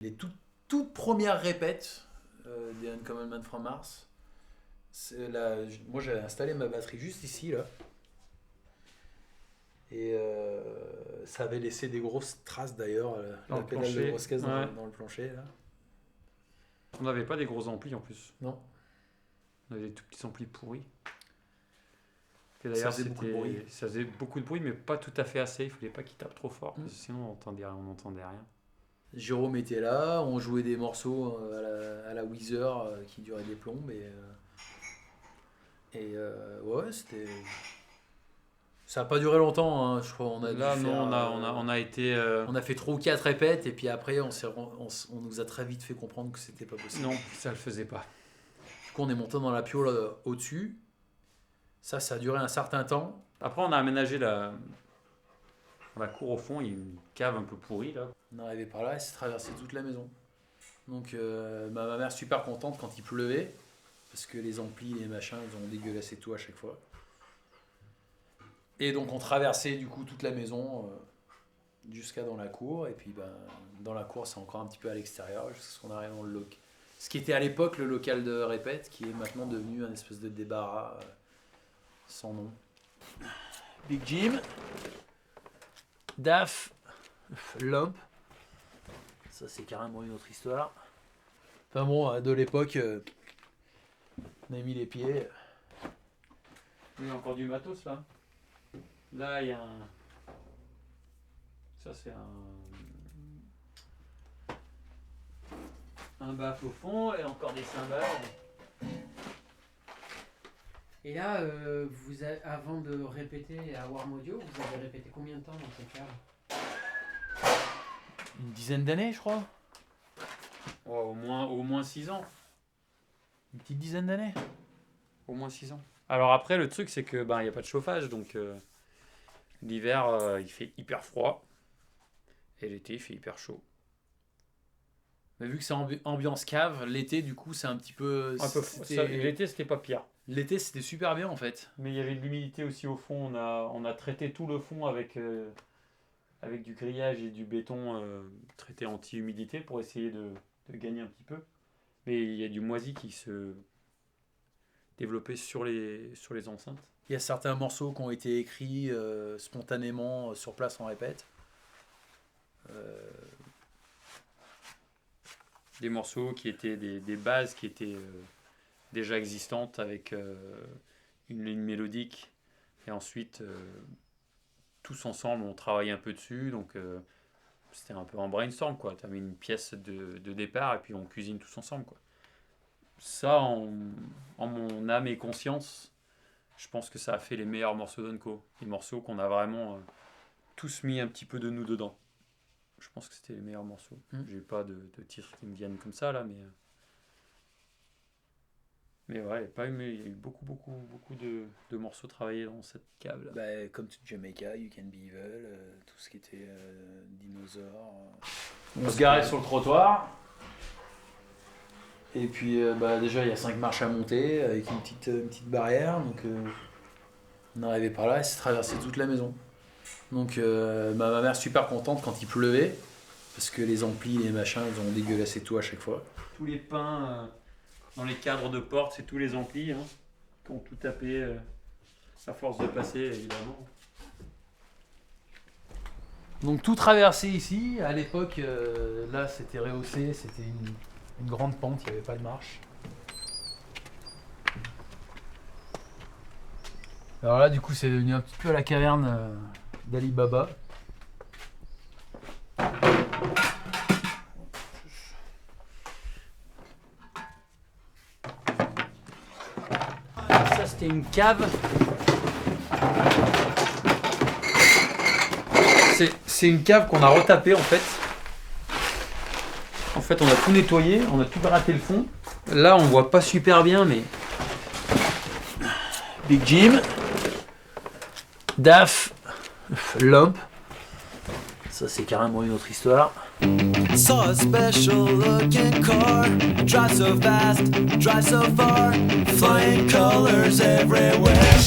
Les toutes premières répètes des Uncommon Man from Mars, moi j'avais installé ma batterie juste ici là. Et ça avait laissé des grosses traces d'ailleurs, la pédale de grosse caisse dans le plancher là. On n'avait pas des gros amplis en plus. Non. On avait des tout petits amplis pourris. Et d'ailleurs, ça faisait beaucoup de bruit, mais pas tout à fait assez. Il ne fallait pas qu'il tape trop fort, parce que sinon on n'entendait rien. Jérôme était là, on jouait des morceaux à la Weezer qui duraient des plombes. Ouais, c'était... Ça n'a pas duré longtemps, hein. Je crois. On a fait 3 ou 4 répètes, et puis après, on nous a très vite fait comprendre que c'était pas possible. Non, ça le faisait pas. Du coup, on est monté dans la piole au-dessus. Ça a duré un certain temps. Après, on a aménagé la cour au fond, il y a une cave un peu pourrie là. On est arrivé par là et c'est traversé toute la maison. Donc ma mère super contente quand il pleuvait, parce que les amplis, les machins, ils ont dégueulassé tout à chaque fois. Et donc on traversait du coup toute la maison jusqu'à dans la cour. Et puis dans la cour, c'est encore un petit peu à l'extérieur jusqu'à ce qu'on arrive dans le local. Ce qui était à l'époque le local de répète, qui est maintenant devenu un espèce de débarras sans nom. Big Jim, Daf, Lump. Ça c'est carrément une autre histoire. Enfin bon, de l'époque, on a mis les pieds. Il y a encore du matos là. Là il y a un... Ça c'est un baffle au fond et encore des cymbales. Et là, avant de répéter à Warm Audio, vous avez répété combien de temps dans cette cave ? Une dizaine d'années, je crois. Oh, au moins 6 ans. Une petite dizaine d'années. Au moins 6 ans. Alors après, le truc, c'est que il n'y a pas de chauffage, donc l'hiver, il fait hyper froid. Et l'été, il fait hyper chaud. Mais vu que c'est ambiance cave, l'été, du coup, c'est un petit peu... L'été, c'était pas pire. L'été, c'était super bien, en fait. Mais il y avait de l'humidité aussi au fond. On a traité tout le fond avec du grillage et du béton traité anti-humidité pour essayer de gagner un petit peu. Mais il y a du moisi qui se développait sur les enceintes. Il y a certains morceaux qui ont été écrits spontanément sur place en répète. Des morceaux qui étaient des bases qui étaient déjà existantes avec une ligne mélodique. Et ensuite, tous ensemble, on travaillait un peu dessus. Donc, c'était un peu en brainstorm, quoi. Tu avais une pièce de départ et puis on cuisine tous ensemble, quoi. Ça, en mon âme et conscience, je pense que ça a fait les meilleurs morceaux d'Unco. Les morceaux qu'on a vraiment tous mis un petit peu de nous dedans. Je pense que c'était les meilleurs morceaux. J'ai pas de titres qui me viennent comme ça, là, mais ouais, il y a eu beaucoup de morceaux travaillés dans cette cave là. Comme to Jamaica, You Can Be Evil, tout ce qui était dinosaures. On se garait sur le trottoir. Et puis déjà il y a 5 marches à monter avec une petite barrière. Donc on arrivait par là et c'est traversé toute la maison. Donc ma mère super contente quand il pleuvait. Parce que les amplis, les machins, ils ont dégueulassé tout à chaque fois. Tous les pins dans les cadres de porte, c'est tous les amplis qui ont tout tapé à force de passer, évidemment. Donc tout traversé ici. À l'époque, là c'était rehaussé, c'était une grande pente, il n'y avait pas de marche. Alors là, du coup, c'est devenu un petit peu la caverne d'Ali Baba. Ça, c'était une cave. C'est une cave qu'on a retapée en fait. En fait, on a tout nettoyé, on a tout gratté le fond. Là, on voit pas super bien, mais Big Jim, Daf, Lump. Ça, c'est carrément une autre histoire. Saw a special looking car, drive so fast, drive so far, flying colors everywhere.